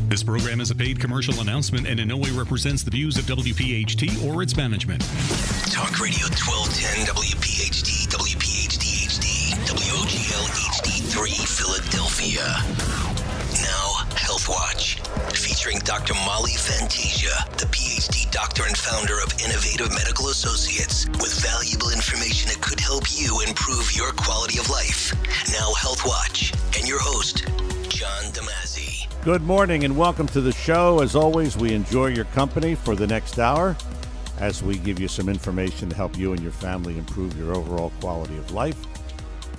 This program is a paid commercial announcement and in no way represents the views of WPHT or its management. Talk Radio 1210 WPHT, WPHT HD, WOGL HD3 Philadelphia. Now, Health Watch, featuring Dr. Molly Fantasia, the PhD doctor and founder of Innovative Medical Associates, with valuable information that could help you improve your quality of life. Now, Health Watch, and your host, John Damazzi. Good morning and welcome to the show. As always, we enjoy your company for the next hour as we give you some information to help you and your family improve your overall quality of life.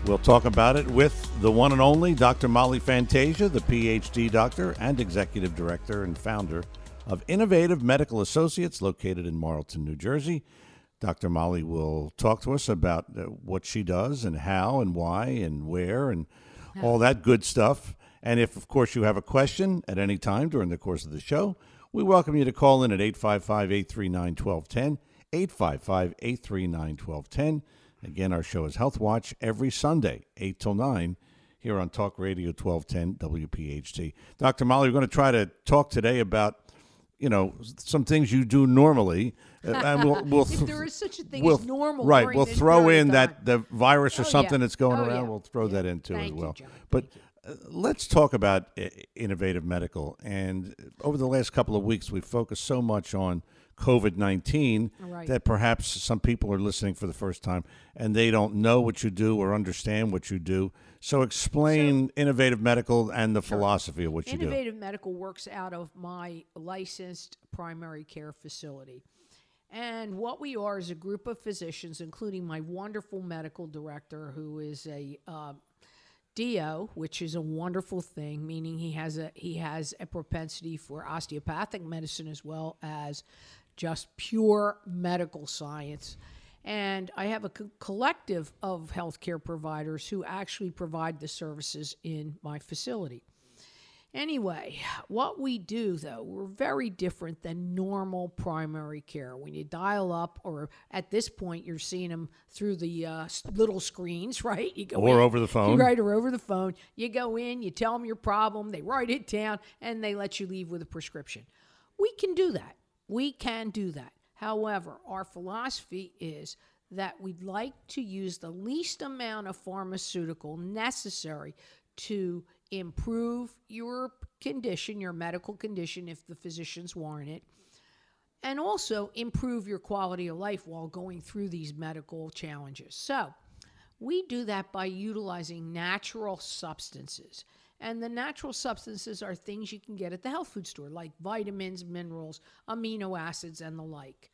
We'll talk about it with the one and only Dr. Molly Fantasia, the PhD doctor and executive director and founder of Innovative Medical Associates located in Marlton, New Jersey. Dr. Molly will talk to us about what she does and how and why and where and all that good stuff. And if, of course, you have a question at any time during the course of the show, we welcome you to call in at 855-839-1210, 855-839-1210. Again, our show is Health Watch every Sunday, 8 till 9, here on Talk Radio 1210 WPHT. Dr. Molly, we're going to try to talk today about, some things you do normally. And we'll if there is such a thing as normal. Right, we'll throw in that the virus or something yeah. that's going around. Yeah. We'll throw that in too as well. Thank you, John. But let's talk about Innovative Medical. And over the last couple of weeks, we've focused so much on COVID-19 that perhaps some people are listening for the first time and they don't know what you do or understand what you do. So explain Innovative Medical and the philosophy of what you do. Innovative Medical works out of my licensed primary care facility. And what we are is a group of physicians, including my wonderful medical director, who is a DO, which is a wonderful thing, meaning he has a propensity for osteopathic medicine as well as just pure medical science. And I have a collective of healthcare providers who actually provide the services in my facility. Anyway, what we do, though, we're very different than normal primary care. When you dial up, or at this point, you're seeing them through the little screens, right? You go or over the phone. Right, or over the phone. You go in, you tell them your problem, they write it down, and they let you leave with a prescription. We can do that. We can do that. However, our philosophy is that we'd like to use the least amount of pharmaceutical necessary to improve your condition, your medical condition, if the physicians warrant it, and also improve your quality of life while going through these medical challenges. So we do that by utilizing natural substances. And the natural substances are things you can get at the health food store, like vitamins, minerals, amino acids, and the like.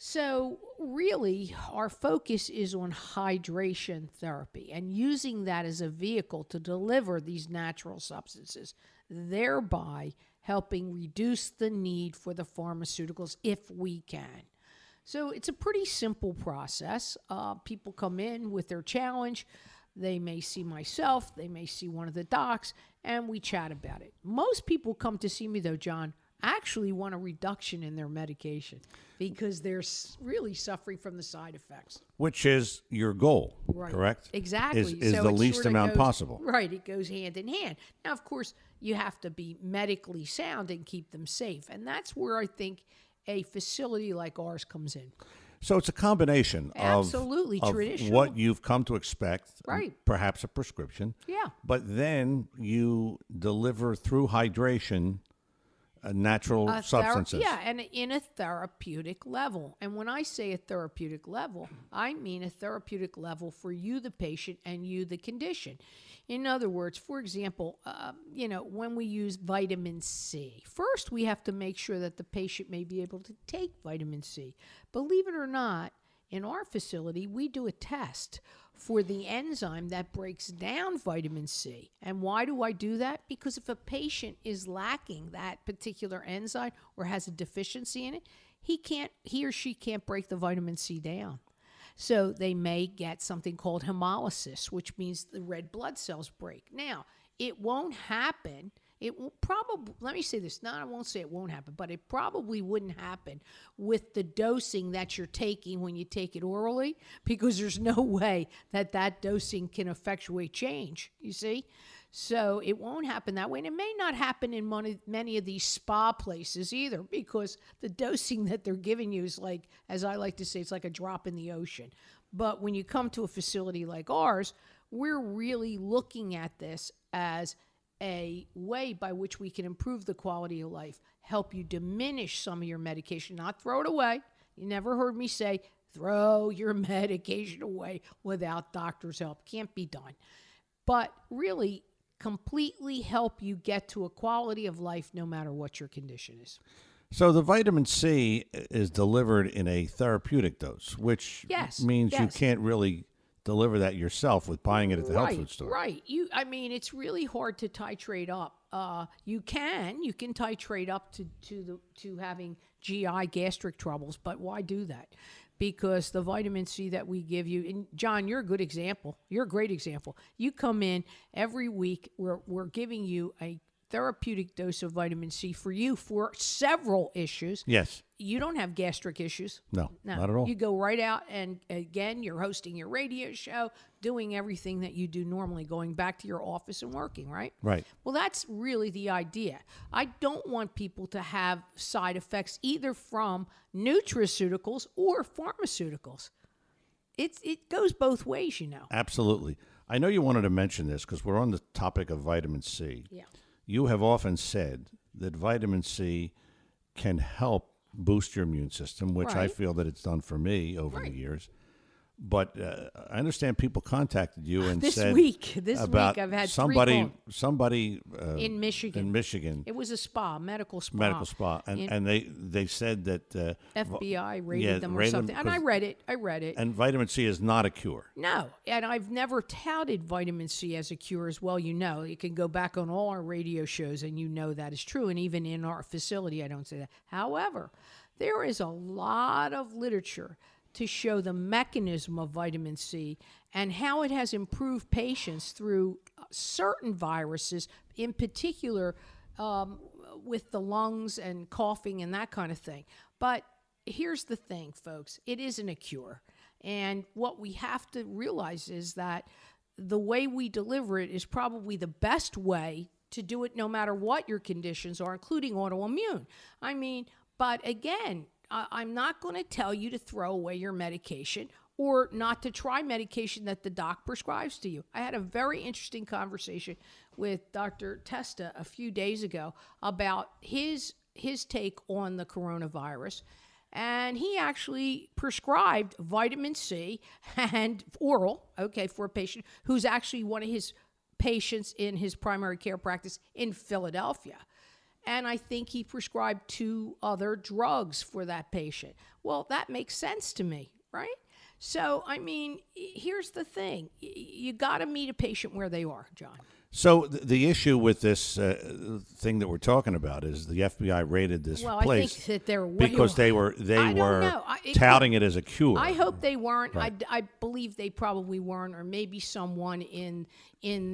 So really, our focus is on hydration therapy and using that as a vehicle to deliver these natural substances, thereby helping reduce the need for the pharmaceuticals if we can. So it's a pretty simple process. People come in with their challenge. They may see myself, they may see one of the docs, and we chat about it. Most people come to see me, though, John, actually want a reduction in their medication because they're really suffering from the side effects. Which is your goal, correct? Exactly. Is so the least amount possible. Right. It goes hand in hand. Now, of course, you have to be medically sound and keep them safe. And that's where I think a facility like ours comes in. So it's a combination of traditional, what you've come to expect, perhaps a prescription. Yeah. But then you deliver through hydration natural substances. And in a therapeutic level. And when I say a therapeutic level, I mean a therapeutic level for you, the patient, and you, the condition. In other words, for example, when we use vitamin C, first we have to make sure that the patient may be able to take vitamin C. Believe it or not, in our facility, we do a test for the enzyme that breaks down vitamin C. And why do I do that? Because if a patient is lacking that particular enzyme or has a deficiency in it, he or she can't break the vitamin C down. So they may get something called hemolysis, which means the red blood cells break. Now, it won't happen. It will probably, let me say this, I won't say it won't happen, but it probably wouldn't happen with the dosing that you're taking when you take it orally, because there's no way that dosing can effectuate change, you see? So it won't happen that way. And it may not happen in many of these spa places either, because the dosing that they're giving you is like, as I like to say, it's like a drop in the ocean. But when you come to a facility like ours, we're really looking at this as a way by which we can improve the quality of life, help you diminish some of your medication, not throw it away. You never heard me say, throw your medication away without doctor's help. Can't be done. But really completely help you get to a quality of life no matter what your condition is. So the vitamin C is delivered in a therapeutic dose, which means you can't really deliver that yourself with buying it at the health food store. Right. It's really hard to titrate up. You can titrate up to having GI gastric troubles, but why do that? Because the vitamin C that we give you, and John, you're a good example. You're a great example. You come in every week, we're giving you a therapeutic dose of vitamin C for you for several issues. Yes. You don't have gastric issues. No, not at all. You go right out, and again, you're hosting your radio show, doing everything that you do normally, going back to your office and working, right? Right. Well, that's really the idea. I don't want people to have side effects either from nutraceuticals or pharmaceuticals. It goes both ways, you know. Absolutely. I know you wanted to mention this because we're on the topic of vitamin C. Yeah. You have often said that vitamin C can help boost your immune system, which I feel that it's done for me over the years. But I understand people contacted you and this said week about I've had somebody in Michigan. In Michigan, it was a spa, medical spa, and they said that FBI rated them or something. And I read it. And vitamin C is not a cure. No, and I've never touted vitamin C as a cure as well. You know, you can go back on all our radio shows and you know that is true. And even in our facility, I don't say that. However, there is a lot of literature to show the mechanism of vitamin C and how it has improved patients through certain viruses, in particular with the lungs and coughing and that kind of thing. But here's the thing, folks. It isn't a cure. And what we have to realize is that the way we deliver it is probably the best way to do it no matter what your conditions are, including autoimmune. But again, I'm not going to tell you to throw away your medication or not to try medication that the doc prescribes to you. I had a very interesting conversation with Dr. Testa a few days ago about his take on the coronavirus. And he actually prescribed vitamin C and oral, for a patient who's actually one of his patients in his primary care practice in Philadelphia. And I think he prescribed 2 other drugs for that patient. Well, that makes sense to me, right? So, here's the thing. You got to meet a patient where they are, John. So the issue with this thing that we're talking about is the FBI rated this place. I think that they're way because they were touting it as a cure. I hope they weren't. Right. I believe they probably weren't, or maybe someone in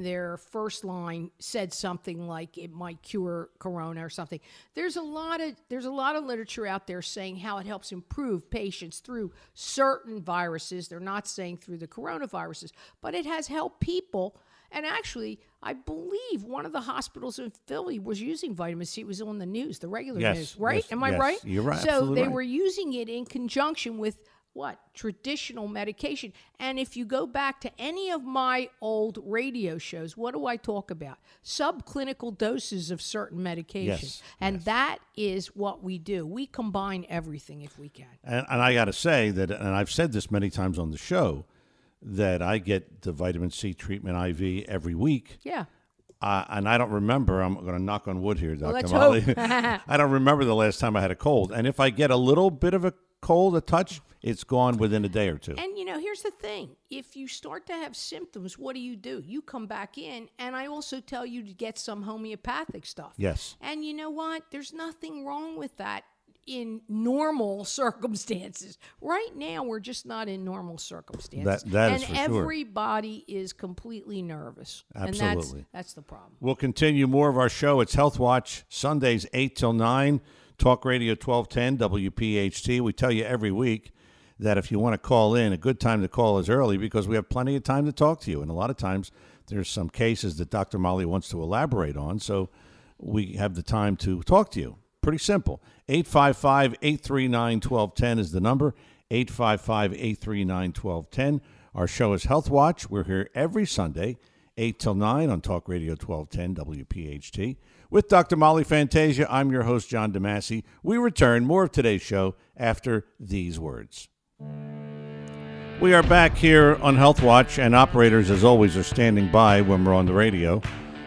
their first line said something like it might cure corona or something. There's a lot of literature out there saying how it helps improve patients through certain viruses. They're not saying through the coronaviruses, but it has helped people. And actually, I believe one of the hospitals in Philly was using vitamin C. It was on the news, the regular news, right? Yes, Am I right? You're right. So they right. were using it in conjunction with traditional medication. And if you go back to any of my old radio shows, what do I talk about? Subclinical doses of certain medications. Yes, and that is what we do. We combine everything if we can. And I got to say that, and I've said this many times on the show, that I get the vitamin C treatment IV every week. Yeah. And I don't remember, I'm going to knock on wood here, Dr. Let's Molly. hope. I don't remember the last time I had a cold. And if I get a little bit of a cold, a touch, it's gone within a day or 2. And, here's the thing. If you start to have symptoms, what do? You come back in, and I also tell you to get some homeopathic stuff. Yes. And you know what? There's nothing wrong with that in normal circumstances. Right now, we're just not in normal circumstances. That is for sure. And everybody is completely nervous. Absolutely. And that's the problem. We'll continue more of our show. It's Health Watch, Sundays 8 till 9, Talk Radio 1210, WPHT. We tell you every week that if you want to call in, a good time to call is early because we have plenty of time to talk to you. And a lot of times there's some cases that Dr. Molly wants to elaborate on, so we have the time to talk to you. Pretty simple. 855-839-1210 is the number. 855-839-1210. Our show is Health Watch. We're here every Sunday, 8 till 9 on Talk Radio 1210 WPHT. With Dr. Molly Fantasia, I'm your host, John DeMasi. We return. More of today's show after these words. We are back here on Health Watch, and operators, as always, are standing by when we're on the radio,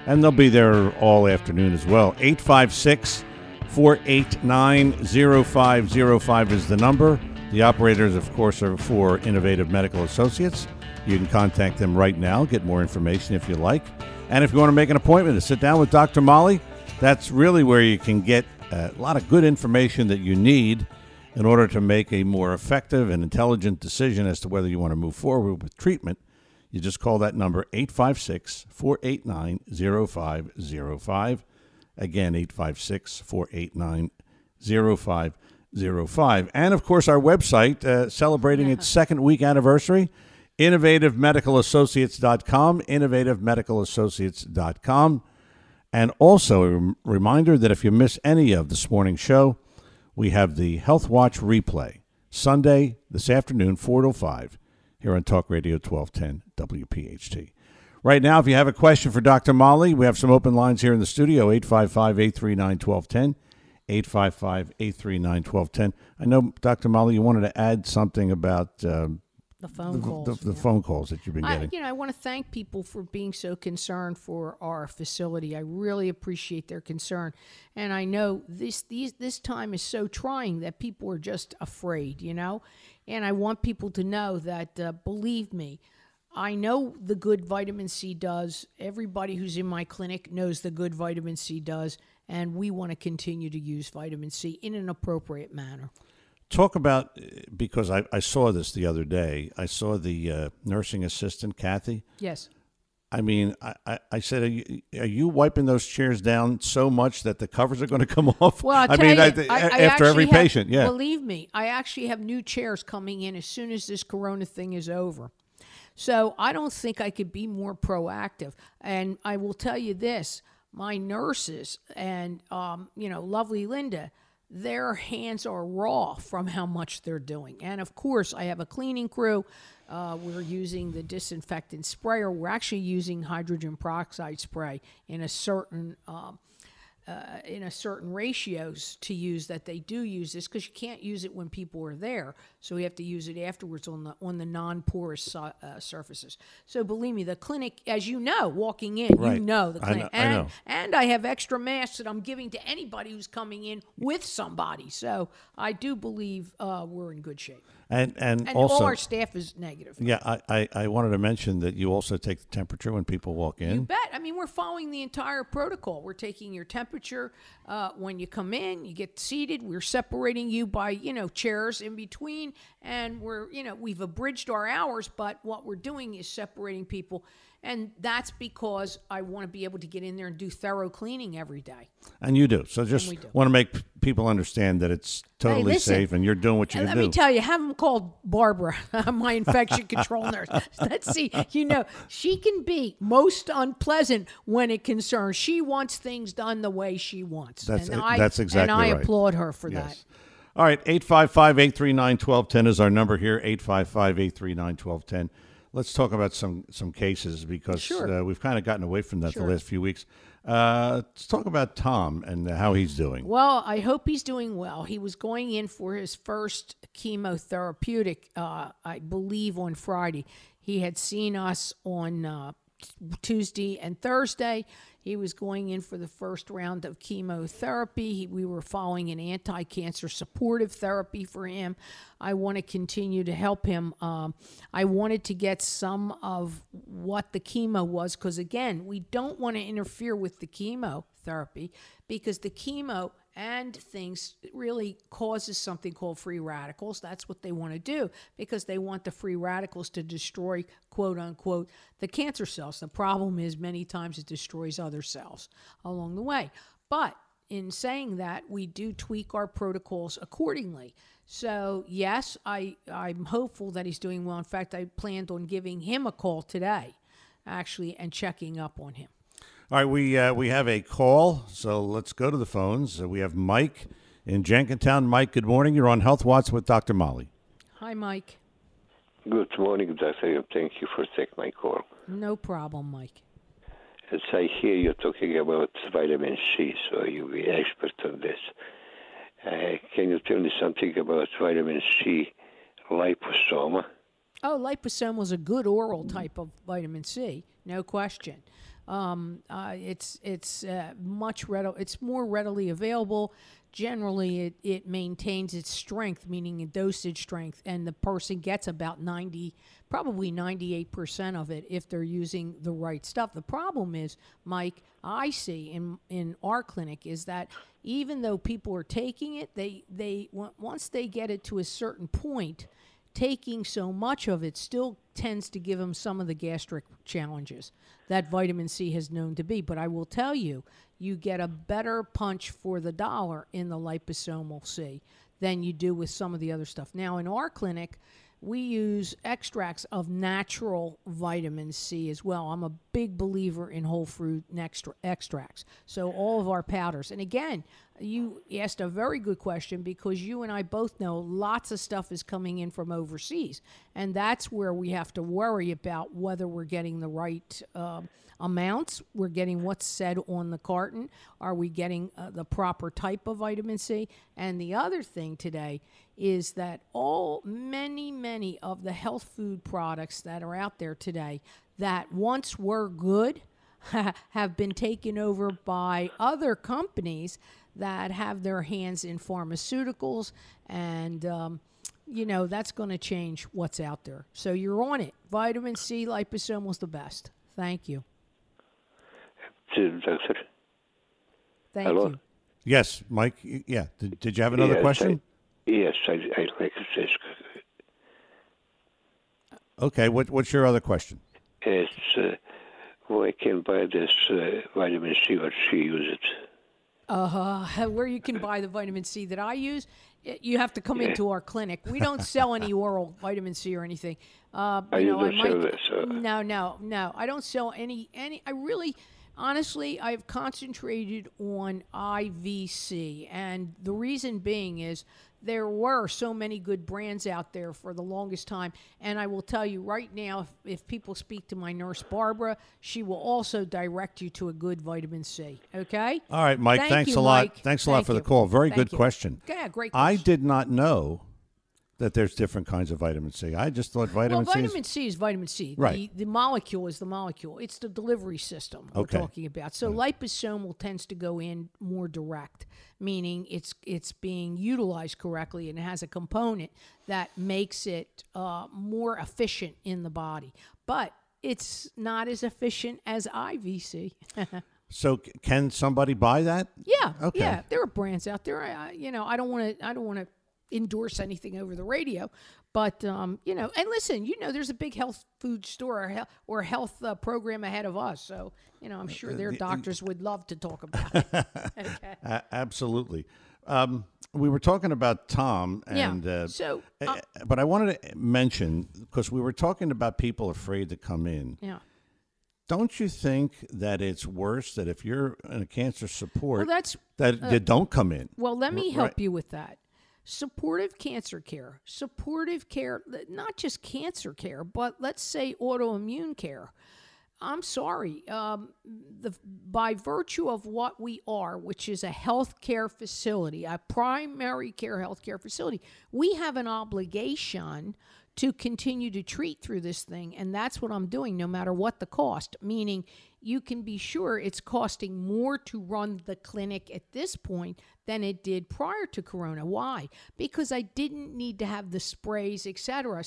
and they'll be there all afternoon as well. 856-489-0505 is the number. The operators, of course, are for Innovative Medical Associates. You can contact them right now, get more information if you like. And if you want to make an appointment to sit down with Dr. Molly, that's really where you can get a lot of good information that you need in order to make a more effective and intelligent decision as to whether you want to move forward with treatment. You just call that number, 856-489-0505. Again, 856-489-0505. And, of course, our website, celebrating its second week anniversary, innovativemedicalassociates.com, innovativemedicalassociates.com. And also a reminder that if you miss any of this morning's show, we have the Health Watch replay, Sunday this afternoon, 4 to 5, here on Talk Radio 1210 WPHT. Right now, if you have a question for Dr. Molly, we have some open lines here in the studio, 855-839-1210, 855-839-1210. I know, Dr. Molly, you wanted to add something about the phone calls. The phone calls that you've been getting. I want to thank people for being so concerned for our facility. I really appreciate their concern. And I know this time is so trying that people are just afraid, And I want people to know that, believe me, I know the good vitamin C does. Everybody who's in my clinic knows the good vitamin C does. And we want to continue to use vitamin C in an appropriate manner. Talk about, because I saw this the other day. I saw the nursing assistant, Kathy. Yes. I mean, I said, are you wiping those chairs down so much that the covers are going to come off? Well, after every patient, yeah. Believe me, I actually have new chairs coming in as soon as this corona thing is over. So I don't think I could be more proactive. And I will tell you this, my nurses and, lovely Linda, their hands are raw from how much they're doing. And, of course, I have a cleaning crew. We're using the disinfectant sprayer. We're actually using hydrogen peroxide spray in a certain ratios to use that they do use this, because you can't use it when people are there. So we have to use it afterwards on the non-porous surfaces. So believe me, the clinic, as you know, walking in, right. You know the clinic. I know. And I have extra masks that I'm giving to anybody who's coming in with somebody. So I do believe we're in good shape. And all also, our staff is negative. Yeah, I wanted to mention that you also take the temperature when people walk in. You bet. I mean, we're following the entire protocol. We're taking your temperature when you come in. You get seated. We're separating you by, chairs in between. And we've abridged our hours, but what we're doing is separating people. And that's because I want to be able to get in there and do thorough cleaning every day. And you do. So just want to make people understand that it's totally safe and you're doing what you can do. Let me tell you, have them call Barbara, my infection control nurse. Let's see. She can be most unpleasant when it concerns. She wants things done the way she wants. That's exactly right. And I right. applaud her for that. All right, 855-839-1210 is our number here, 855-839-1210. Let's talk about some cases because we've kind of gotten away from that the last few weeks. Let's talk about Tom and how he's doing. Well, I hope he's doing well. He was going in for his first chemotherapeutic, I believe, on Friday. He had seen us on Tuesday and Thursday. He was going in for the first round of chemotherapy. We were following an anti-cancer supportive therapy for him. I want to continue to help him. I wanted to get some of what the chemo was because, again, we don't want to interfere with the chemotherapy because the chemo and things really causes something called free radicals. That's what they want to do because they want the free radicals to destroy, quote unquote, the cancer cells. The problem is many times it destroys other cells along the way. But in saying that, we do tweak our protocols accordingly. So, yes, I'm hopeful that he's doing well. In fact, I planned on giving him a call today actually and checking up on him. All right, we have a call, so let's go to the phones. We have Mike in Jenkintown. Mike, good morning. You're on Health Watch with Dr. Molly. Hi, Mike. Good morning, Doctor. Thank you for taking my call. No problem, Mike. As I hear you talking about vitamin C, so you're the expert on this. Can you tell me something about vitamin C liposome? Oh, liposome was a good oral type of vitamin C, no question. It's more readily available. Generally, it maintains its strength, meaning a dosage strength, and the person gets about 98% of it if they're using the right stuff. The problem is, Mike, I see in our clinic is that even though people are taking it, they once they get it to a certain point, taking so much of it still tends to give them some of the gastric challenges that vitamin C has known to be. But I will tell you, you get a better punch for the dollar in the liposomal C than you do with some of the other stuff. Now, in our clinic, we use extracts of natural vitamin C as well. I'm a big believer in whole fruit extracts. So all of our powders. And again, you asked a very good question because you and I both know lots of stuff is coming in from overseas. And that's where we have to worry about whether we're getting the right amounts. We're getting what's said on the carton. Are we getting the proper type of vitamin C? And the other thing today is that many of the health food products that are out there today that once were good have been taken over by other companies that have their hands in pharmaceuticals, and that's going to change what's out there. So you're on it. Vitamin C liposomal is the best. Thank you. Doctor. Thank Hello? you. Yes, Mike. Yeah. Did you have another question? Yes, I'd like to say. Okay. What's your other question? It's where I can buy this vitamin C, what she uses it. Where you can buy the vitamin C that I use, you have to come into our clinic. We don't sell any oral vitamin C or anything. Sell this? No. I don't sell any. I really, honestly, I've concentrated on IVC, and the reason being is there were so many good brands out there for the longest time. And I will tell you right now, if people speak to my nurse, Barbara, she will also direct you to a good vitamin C. Okay? All right, Mike. Thanks a lot. Thanks a lot for the call. Very good question. Yeah, great I question. did not know that there's different kinds of vitamin C. I just thought vitamin C is vitamin C. Right. The molecule is the molecule. It's the delivery system we're talking about. So liposomal tends to go in more direct, meaning it's being utilized correctly and it has a component that makes it more efficient in the body. But it's not as efficient as IVC. So can somebody buy that? Yeah. Okay. Yeah. There are brands out there. I don't want to endorse anything over the radio, but and listen, there's a big health food store or health program ahead of us, so I'm sure their doctors would love to talk about it. Okay. Absolutely. We were talking about Tom, and but I wanted to mention, because we were talking about people afraid to come in. Yeah. Don't you think that it's worse that if you're in a cancer support, that you don't come in? Well, let me help you with that. Supportive cancer care, not just cancer care, but let's say autoimmune care. I'm sorry, by virtue of what we are, which is a healthcare facility, a primary care healthcare facility, we have an obligation to continue to treat through this thing, and that's what I'm doing no matter what the cost, meaning you can be sure it's costing more to run the clinic at this point than it did prior to Corona. Why? Because I didn't need to have the sprays, etc.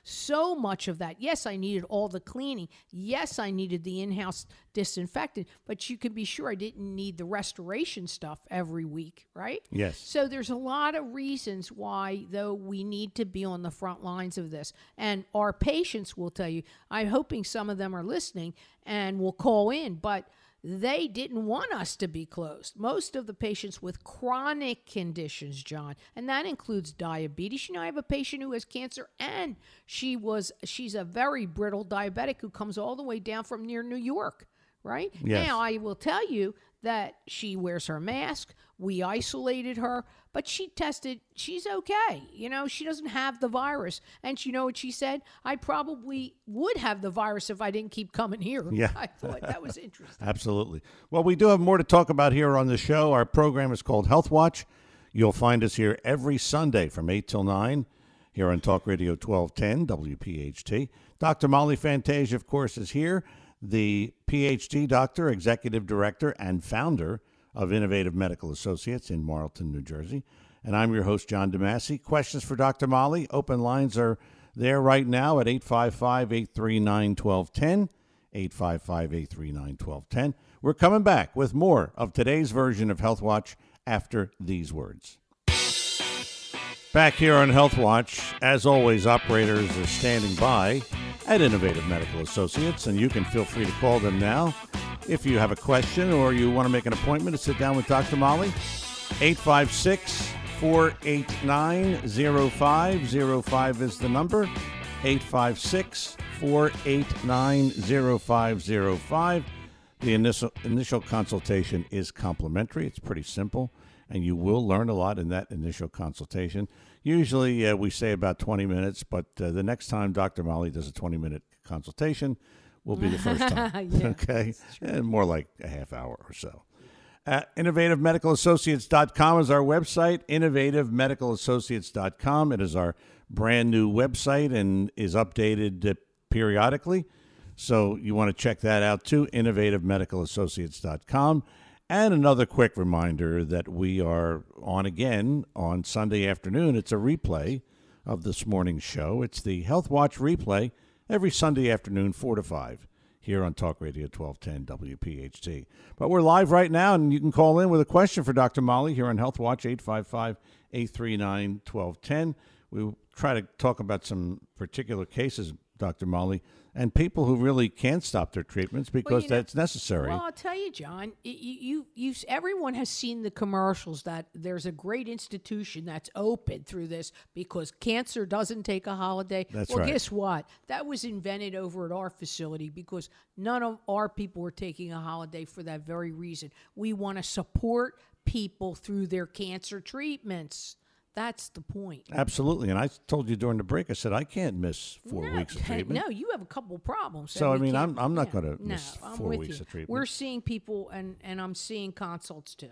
So much of that. Yes, I needed all the cleaning. Yes, I needed the in-house disinfectant, but you can be sure I didn't need the restoration stuff every week, right? Yes. So there's a lot of reasons why, though, we need to be on the front lines of this. And our patients will tell you, I'm hoping some of them are listening and will call in, but they didn't want us to be closed. Most of the patients with chronic conditions, John, and that includes diabetes. I have a patient who has cancer, and she's a very brittle diabetic who comes all the way down from near New York, right? Yes. Now, I will tell you that she wears her mask. We isolated her, but she tested. She's okay. She doesn't have the virus. And you know what she said? I probably would have the virus if I didn't keep coming here. Yeah. I thought that was interesting. Absolutely. Well, we do have more to talk about here on the show. Our program is called Health Watch. You'll find us here every Sunday from 8 till 9 here on Talk Radio 1210 WPHT. Dr. Molly Fantasia, of course, is here. The PhD doctor, executive director, and founder of Innovative Medical Associates in Marlton, New Jersey. And I'm your host, John DeMasi. Questions for Dr. Molly? Open lines are there right now at 855-839-1210, 855-839-1210. We're coming back with more of today's version of Health Watch after these words. Back here on Health Watch, as always, operators are standing by at Innovative Medical Associates, and you can feel free to call them now if you have a question or you want to make an appointment to sit down with Dr. Molly. 856-489-0505 is the number. 856-489-0505. The initial consultation is complimentary. It's pretty simple, and you will learn a lot in that initial consultation. Usually we say about 20 minutes, but the next time Dr. Molly does a 20-minute consultation will be the first time. Yeah, okay? And more like a half hour or so. InnovativeMedicalAssociates.com is our website, InnovativeMedicalAssociates.com. It is our brand new website and is updated periodically. So you want to check that out too, InnovativeMedicalAssociates.com. And another quick reminder that we are on again on Sunday afternoon. It's a replay of this morning's show. It's the Health Watch replay every Sunday afternoon, 4 to 5, here on Talk Radio 1210 WPHT. But we're live right now, and you can call in with a question for Dr. Molly here on Health Watch, 855-839-1210. We try to talk about some particular cases, Dr. Molly, and people who really can't stop their treatments because that's necessary. Well, I'll tell you, John, everyone has seen the commercials that there's a great institution that's open through this because cancer doesn't take a holiday. That's well, right. Guess what? That was invented over at our facility because none of our people were taking a holiday for that very reason. We want to support people through their cancer treatments. That's the point. Absolutely. And I told you during the break, I said, I can't miss 4 weeks of treatment. No, you have a couple of problems. So, I mean, I'm not going to miss 4 weeks of treatment. We're seeing people, and I'm seeing consults too.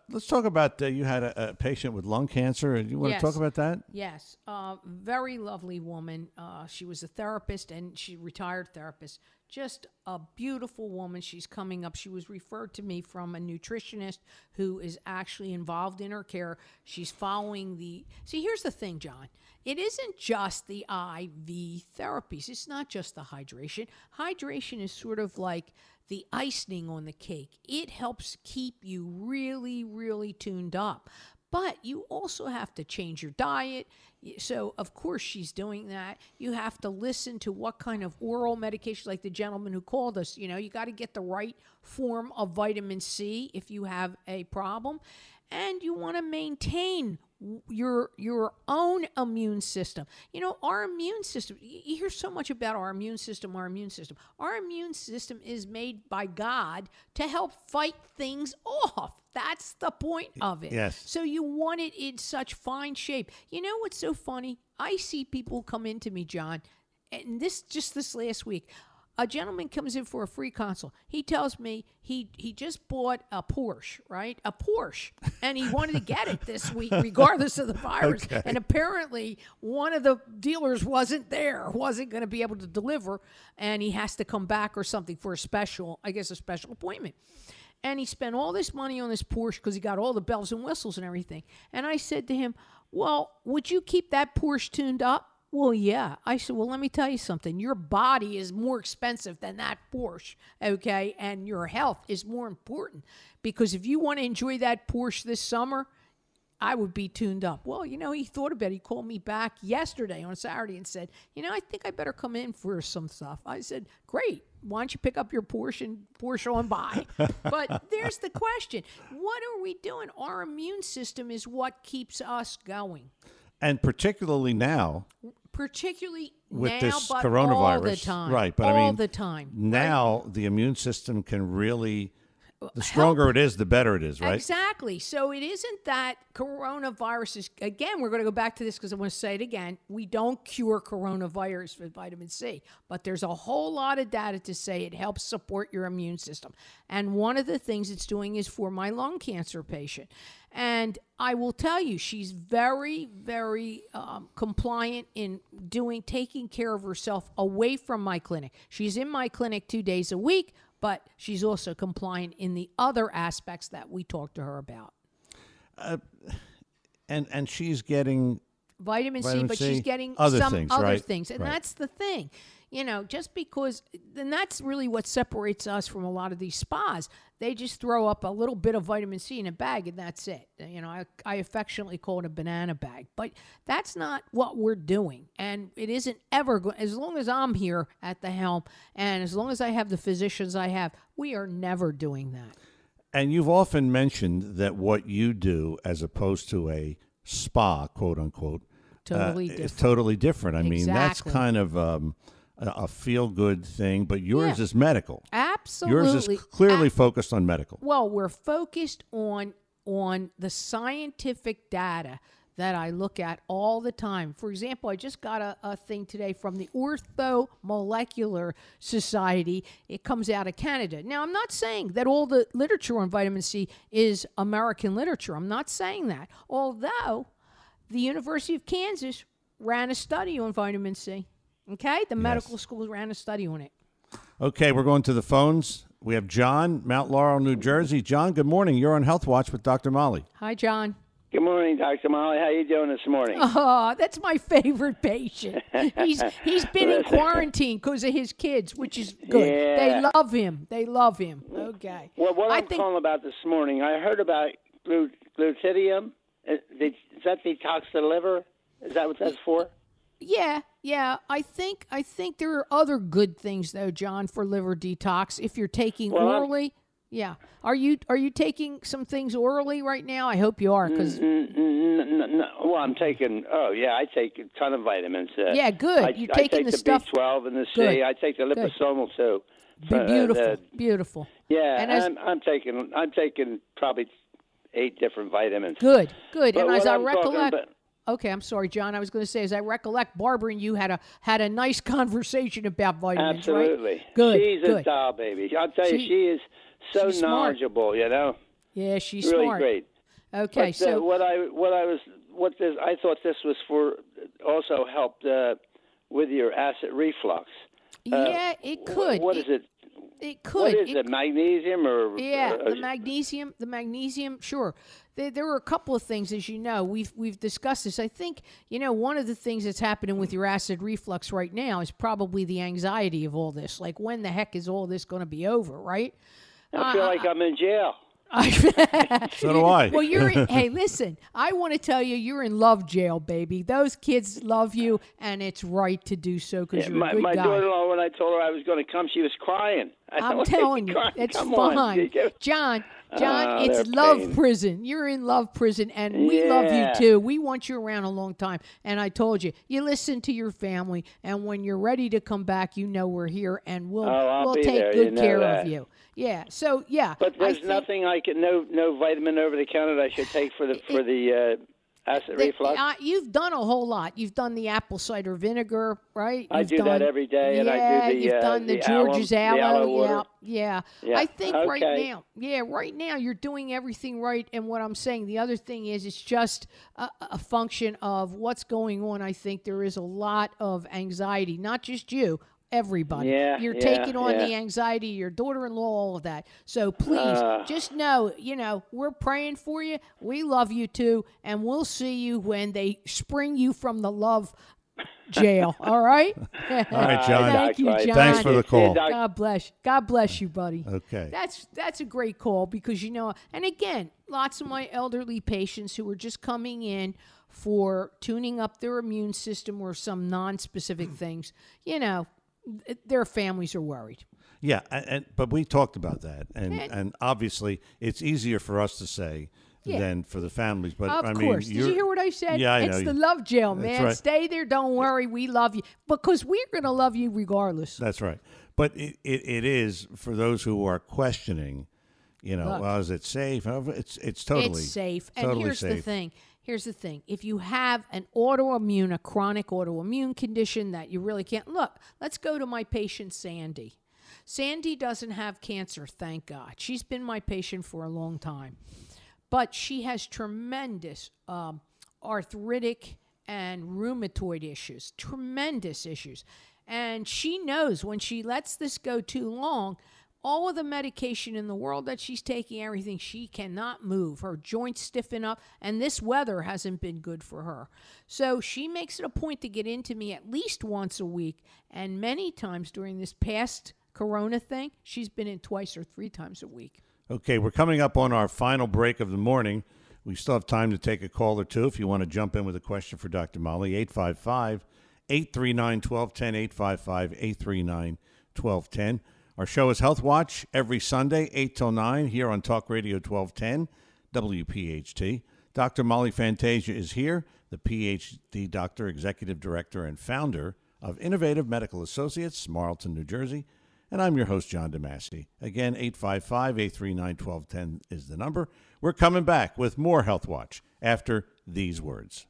Let's talk about, you had a patient with lung cancer. You want to talk about that? Yes. Very lovely woman. She was a therapist, and she retired therapist. Just a beautiful woman. She's coming up. She was referred to me from a nutritionist who is actually involved in her care. She's following See, here's the thing, John. It isn't just the IV therapies. It's not just the hydration. Hydration is sort of like the icing on the cake. It helps keep you really, really tuned up. But you also have to change your diet. So, of course, she's doing that. You have to listen to what kind of oral medication, like the gentleman who called us. You got to get the right form of vitamin C if you have a problem. And you want to maintain your own immune system. Our immune system, you hear so much about our immune system. Our immune system is made by God to help fight things off. That's the point of it. Yes. So you want it in such fine shape. You know what's so funny? I see people come into me, John, and this last week. A gentleman comes in for a free consult. He tells me he just bought a Porsche, right? A Porsche. And he wanted to get it this week, regardless of the virus. Okay. And apparently, one of the dealers wasn't going to be able to deliver, and he has to come back or something for a special appointment. And he spent all this money on this Porsche because he got all the bells and whistles and everything. And I said to him, well, would you keep that Porsche tuned up? Well, yeah. I said, well, let me tell you something. Your body is more expensive than that Porsche, okay? And your health is more important because if you want to enjoy that Porsche this summer, I would be tuned up. Well, he thought about it. He called me back yesterday on Saturday and said, I think I better come in for some stuff. I said, great. Why don't you pick up your Porsche on by? But there's the question. What are we doing? Our immune system is what keeps us going. And particularly now, with now, this but coronavirus, all the time. Right? But all the time. Now the immune system can really. The stronger it is, the better it is, right? Exactly. So it isn't that coronavirus is, again, we're going to go back to this because I want to say it again. We don't cure coronavirus with vitamin C, but there's a whole lot of data to say it helps support your immune system. And one of the things it's doing is for my lung cancer patient. And I will tell you, she's very, very compliant in taking care of herself away from my clinic. She's in my clinic 2 days a week, but she's also compliant in the other aspects that we talked to her about. And she's getting vitamin C, but she's getting other some things, other right? things. And right. That's the thing. Just because, and that's really what separates us from a lot of these spas. They just throw up a little bit of vitamin C in a bag and that's it. I affectionately call it a banana bag, but that's not what we're doing. And it isn't ever going, as long as I'm here at the helm and as long as I have the physicians I have, we are never doing that. And you've often mentioned that what you do as opposed to a spa, quote unquote, is totally different. I mean, that's kind of a feel-good thing, but yours is medical. Absolutely. Yours is clearly focused on medical. Well, we're focused on the scientific data that I look at all the time. For example, I just got a thing today from the Orthomolecular Society. It comes out of Canada. Now, I'm not saying that all the literature on vitamin C is American literature. I'm not saying that. Although the University of Kansas ran a study on vitamin C. Okay? The medical school ran a study on it. Okay, we're going to the phones. We have John, Mount Laurel, New Jersey. John, good morning. You're on Health Watch with Dr. Molly. Hi, John. Good morning, Dr. Molly. How you doing this morning? Oh, that's my favorite patient. He's been in quarantine because of his kids, which is good. Yeah. They love him. They love him. Okay. Well, what I'm calling about this morning, I heard about glutathione. Is that detox the liver? Is that what that's for? Yeah. I think there are other good things though, John, for liver detox if you're taking orally. Yeah. Are you taking some things orally right now? I hope you are. Cause no. Well, I'm taking. Oh yeah, I take a ton of vitamins. Yeah, good. You're taking the stuff. I take the B12 and the C. Good. I take the liposomal too. Beautiful. Yeah, and I'm taking probably 8 different vitamins. Good. But and as I recollect. Okay, I'm sorry, John. I was going to say, as I recollect, Barbara and you had a nice conversation about vitamins, Absolutely. Right? Good. She's a doll, baby. I'll tell you, she is so knowledgeable. Smart. Yeah, she's really smart. Great. Okay, but, so I thought this was for also helped with your acid reflux. Yeah, it could. What is it? It could. What is it? Magnesium or the magnesium. Sure. There are a couple of things, as you know. We've discussed this. I think one of the things that's happening with your acid reflux right now is probably the anxiety of all this. Like, when the heck is all this going to be over? Right? I feel like I'm in jail. So do I. Well, hey, listen, I want to tell you're in love jail, baby. Those kids love you, and it's right to do so because you're a good guy. My daughter-in-law, when I told her I was going to come, she was crying. I'm telling you, it's fine. John, it's love prison. You're in love prison, and we love you, too. We want you around a long time. And I told you, you listen to your family, and when you're ready to come back, we're here, and we'll take good care of you. Yeah. So But there's nothing no vitamin over the counter that I should take for the acid reflux. You've done a whole lot. You've done the apple cider vinegar, right? I do that every day, and I do you've done the George's aloe. Water. Yeah. I think right now you're doing everything right. And what I'm saying, the other thing is, it's just a function of what's going on. I think there is a lot of anxiety, not just you. Everybody. You're taking on the anxiety of your daughter-in-law, all of that. So please, just know, we're praying for you. We love you too, and we'll see you when they spring you from the love jail. All right. All right, John. Thank you, John. Thanks for the call. God bless. God bless you, buddy. Okay. That's a great call because and again, lots of my elderly patients who are just coming in for tuning up their immune system or some non-specific things, their families are worried. Yeah, but we talked about that, and obviously it's easier for us to say than for the families. But of course, did you hear what I said? Yeah, I know. It's the love jail, man. Right. Stay there. Don't worry. We love you because we're going to love you regardless. That's right. But it is for those who are questioning. Look, well, is it safe? It's totally safe. Totally and here's safe. the thing. Here's the thing. If you have a chronic autoimmune condition that you really can't look, let's go to my patient Sandy. Sandy doesn't have cancer, thank God. She's been my patient for a long time. But she has tremendous arthritic and rheumatoid issues, tremendous issues. And she knows when she lets this go too long, all of the medication in the world that she's taking, everything, she cannot move. Her joints stiffen up, and this weather hasn't been good for her. So she makes it a point to get into me at least once a week, and many times during this past corona thing, she's been in twice or three times a week. Okay, we're coming up on our final break of the morning. We still have time to take a call or two if you want to jump in with a question for Dr. Molly. 855-839-1210, 855-839-1210. Our show is Health Watch every Sunday, 8 till 9, here on Talk Radio 1210, WPHT. Dr. Molly Fantasia is here, the PhD doctor, executive director, and founder of Innovative Medical Associates, Marlton, New Jersey. And I'm your host, John DeMasi. Again, 855-839-1210 is the number. We're coming back with more Health Watch after these words.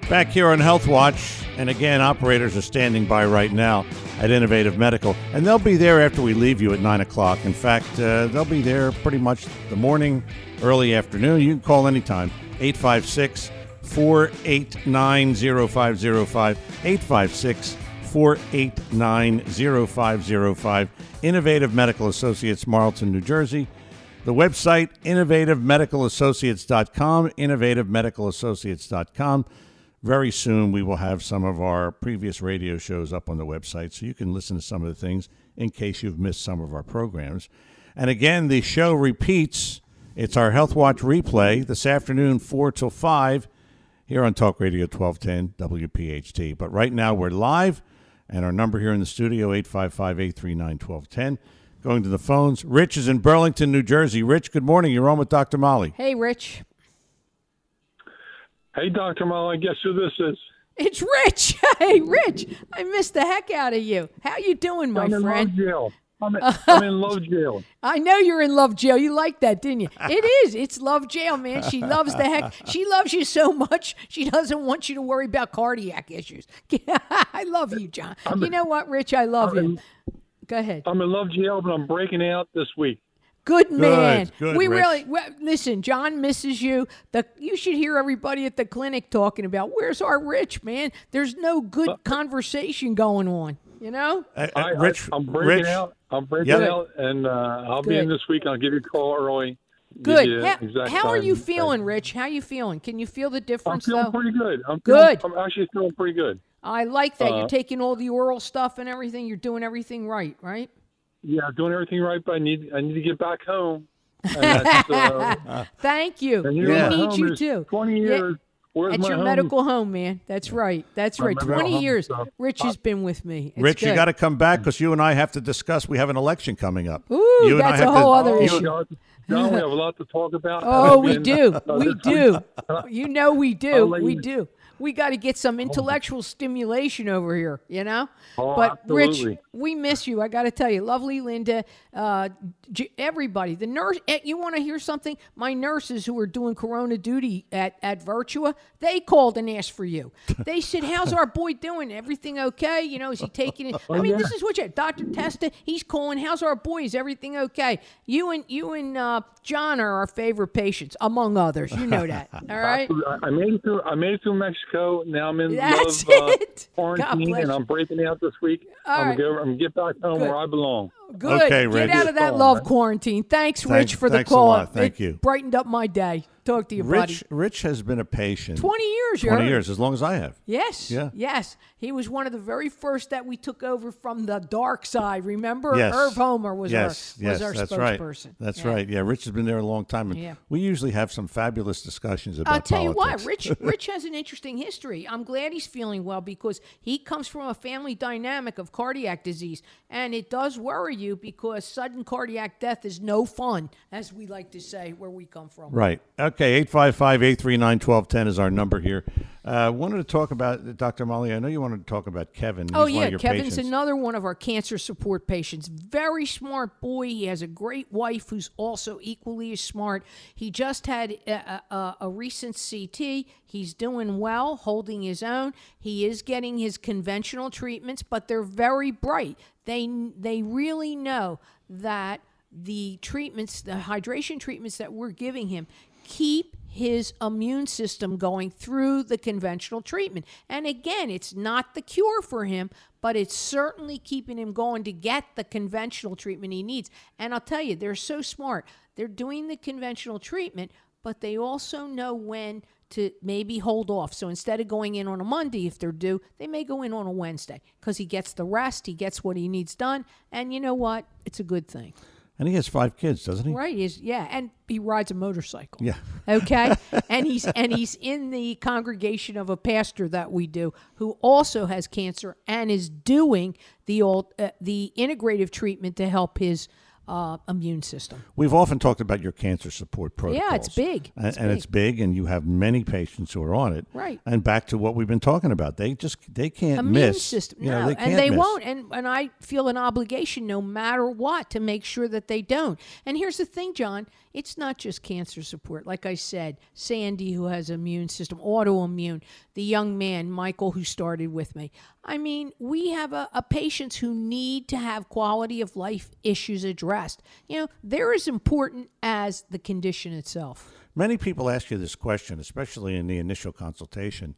Back here on Health Watch, and again, operators are standing by right now at Innovative Medical, and they'll be there after we leave you at 9 o'clock. In fact, they'll be there pretty much the morning, early afternoon. You can call anytime, 856-489-0505, 856-489-0505, Innovative Medical Associates, Marlton, New Jersey. The website, innovativemedicalassociates.com, innovativemedicalassociates.com. Very soon, we will have some of our previous radio shows up on the website, so you can listen to some of the things in case you've missed some of our programs. And again, the show repeats. It's our Health Watch replay this afternoon, 4 till 5, here on Talk Radio 1210 WPHT. But right now, we're live, and our number here in the studio, 855-839-1210. Going to the phones. Rich is in Burlington, New Jersey. Rich, good morning. You're on with Dr. Molly. Hey, Rich. Hey, Dr. Molly, guess who this is? It's Rich. Hey, Rich, I missed the heck out of you. How you doing, my friend? I'm in love jail. I'm in love jail. I know you're in love jail. You like that, didn't you? It is. It's love jail, man. She loves the heck. She loves you so much, she doesn't want you to worry about cardiac issues. I love you, John. You know what, Rich? I love you. Go ahead. I'm in love jail, but I'm breaking out this week. Good man. Good, we Rich. really listen. John misses you. You should hear everybody at the clinic talking about where's our Rich, man. There's no good conversation going on. You know. Rich, I'm breaking out. I'm breaking out, and I'll be in this week. I'll give you a call early. Good. How are you feeling, Rich? How are you feeling? Can you feel the difference? I'm feeling pretty good. I'm actually feeling pretty good. I like that. You're taking all the oral stuff and everything. You're doing everything right, right? Yeah, doing everything right, but I need to get back home. And that's, Thank you. And we need you too. 20 years. Where's At your home? medical home, man. That's right. That's right. 20 years. Rich has been with me. It's Rich, good. you got to come back because you and I have to discuss. We have an election coming up. Ooh, that's a whole other issue. John, we have a lot to talk about. Oh, we do. We do. You know we do. We do. We got to get some intellectual stimulation over here, you know? Oh, but, absolutely. Rich, we miss you. I got to tell you. Lovely Linda, everybody. The nurse, you want to hear something? My nurses who are doing corona duty at Virtua, they called and asked for you. They said, how's our boy doing? Everything okay? You know, is he taking it? I mean, this is what you Dr. Testa, he's calling. How's our boy? Is everything okay? You and John are our favorite patients, among others. You know that. All right? I made it through Mexico. Now I'm in quarantine, and I'm breaking out this week. I'm going to get back home where I belong. Good. Okay, Rich. Get out of that love quarantine. Thanks, Rich, for the thanks call. A lot. Thank you. Brightened up my day. talk to you, buddy. Rich has been a patient. 20 years, 20 years, as long as I have. Yes. Yeah. Yes. He was one of the very first that we took over from the dark side. Remember? Yes. Irv Homer was our that's spokesperson. Right. That's right. Yeah, Rich has been there a long time. And Yeah. we usually have some fabulous discussions about I'll tell politics. you what, Rich has an interesting history. I'm glad he's feeling well because he comes from a family dynamic of cardiac disease. And it does worry you because sudden cardiac death is no fun, as we like to say, where we come from. Right. Okay, 855-839-1210 is our number here. Wanted to talk about, Dr. Molly, I know you wanted to talk about Kevin. He's Oh, one yeah, of your Kevin's patients. another one of our cancer support patients. Very smart boy. He has a great wife who's also equally as smart. He just had a recent CT. He's doing well, holding his own. He is getting his conventional treatments, but they're very bright. They really know that the treatments, the hydration treatments that we're giving him, keep his immune system going through the conventional treatment. And again, it's not the cure for him, but it's certainly keeping him going to get the conventional treatment he needs. And I'll tell you, they're so smart. They're doing the conventional treatment, but they also know when to maybe hold off. So instead of going in on a Monday if they're due, they may go in on a Wednesday because he gets the rest, he gets what he needs done, and you know what? It's a good thing. And he has 5 kids, doesn't he? Right, and he rides a motorcycle. Yeah. Okay? and he's in the congregation of a pastor that we do who also has cancer and is doing the integrative treatment to help his immune system. We've often talked about your cancer support protocols. Yeah, it's big. It's big, and you have many patients who are on it. Right. And back to what we've been talking about, they can't immune miss. System. You know, No, they can't and they miss. won't. And I feel an obligation no matter what to make sure that they don't. And here's the thing, John, it's not just cancer support. Like I said, Sandy, who has immune system, autoimmune, the young man, Michael, who started with me. I mean, we have a patients who need to have quality of life issues addressed. You know, they're as important as the condition itself. Many people ask you this question, especially in the initial consultation,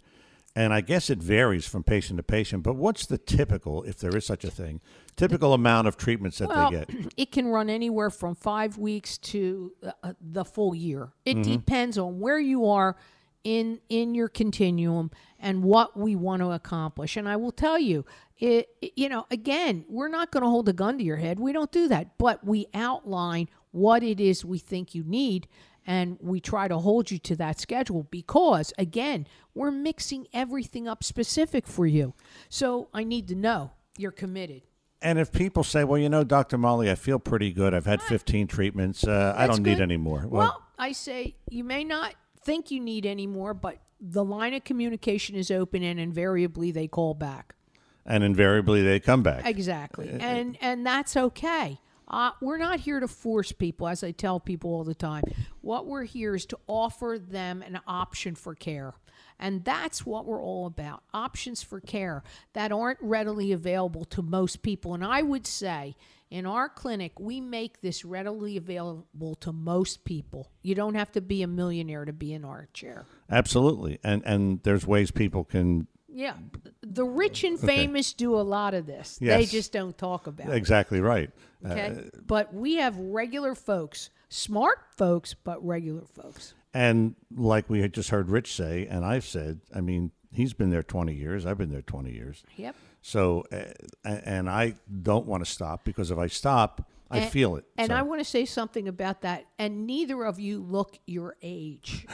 and I guess it varies from patient to patient, but what's the typical, if there is such a thing, typical amount of treatments that they get? It can run anywhere from 5 weeks to the full year. It depends on where you are in your continuum and what we want to accomplish. And I will tell you, again, we're not going to hold a gun to your head. We don't do that. But we outline what it is we think you need, and we try to hold you to that schedule because, again, we're mixing everything up specific for you. So I need to know you're committed. And if people say, well, Dr. Molly, I feel pretty good. I've had 15 treatments. I don't need any more. Well, I say you may not think you need any more, but the line of communication is open, and invariably they call back. And invariably they come back. Exactly. And that's okay. We're not here to force people, as I tell people all the time. What we're here is to offer them an option for care. And that's what we're all about, options for care that aren't readily available to most people. And I would say in our clinic, we make this readily available to most people. You don't have to be a millionaire to be in our chair. Absolutely. And there's ways people can... Yeah. The rich and famous do a lot of this. Yes. They just don't talk about it. Exactly right. Okay. But we have regular folks, smart folks, but regular folks. And like we had just heard Rich say, and I've said, I mean, he's been there 20 years. I've been there 20 years. Yep. So, and I don't want to stop because if I stop, I feel it. And so. I want to say something about that. And neither of you look your age.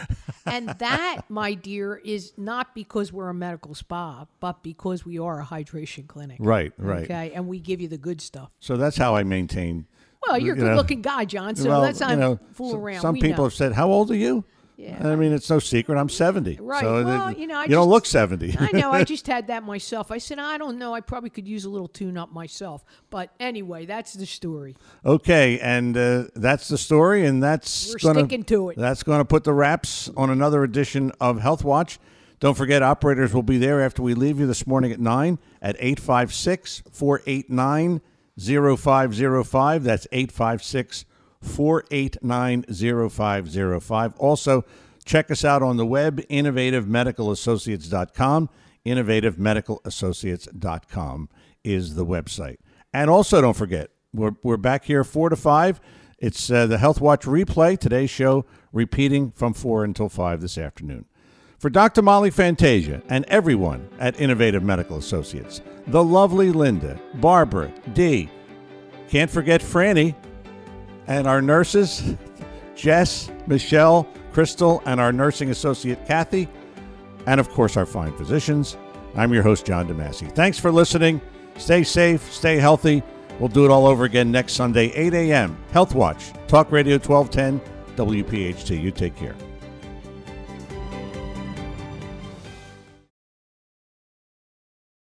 And that, my dear, is not because we're a medical spa, but because we are a hydration clinic. Right, right. Okay. And we give you the good stuff. So that's how I maintain. Well, you're a good-looking guy, John, so let's not fool around. Some people have said, how old are you? Yeah. I mean, it's no secret. I'm 70. Right. So well, you don't look 70. I know. I just had that myself. I said, I don't know. I probably could use a little tune-up myself. But anyway, that's the story. Okay, and that's the story, and we're sticking to it. That's going to put the wraps on another edition of Health Watch. Don't forget, operators will be there after we leave you this morning at 9 at 856-489-0505. That's 856-489-0505. Also, check us out on the web, innovativemedicalassociates.com. Innovativemedicalassociates.com is the website. And also, don't forget, we're back here 4 to 5. It's the Health Watch replay. Today's show repeating from 4 until 5 this afternoon. For Dr. Molly Fantasia and everyone at Innovative Medical Associates, the lovely Linda, Barbara, Dee, can't forget Franny, and our nurses, Jess, Michelle, Crystal, and our nursing associate, Kathy, and of course our fine physicians. I'm your host, John DeMasi. Thanks for listening. Stay safe, stay healthy. We'll do it all over again next Sunday, 8 a.m. Health Watch, Talk Radio 1210, WPHT. You take care.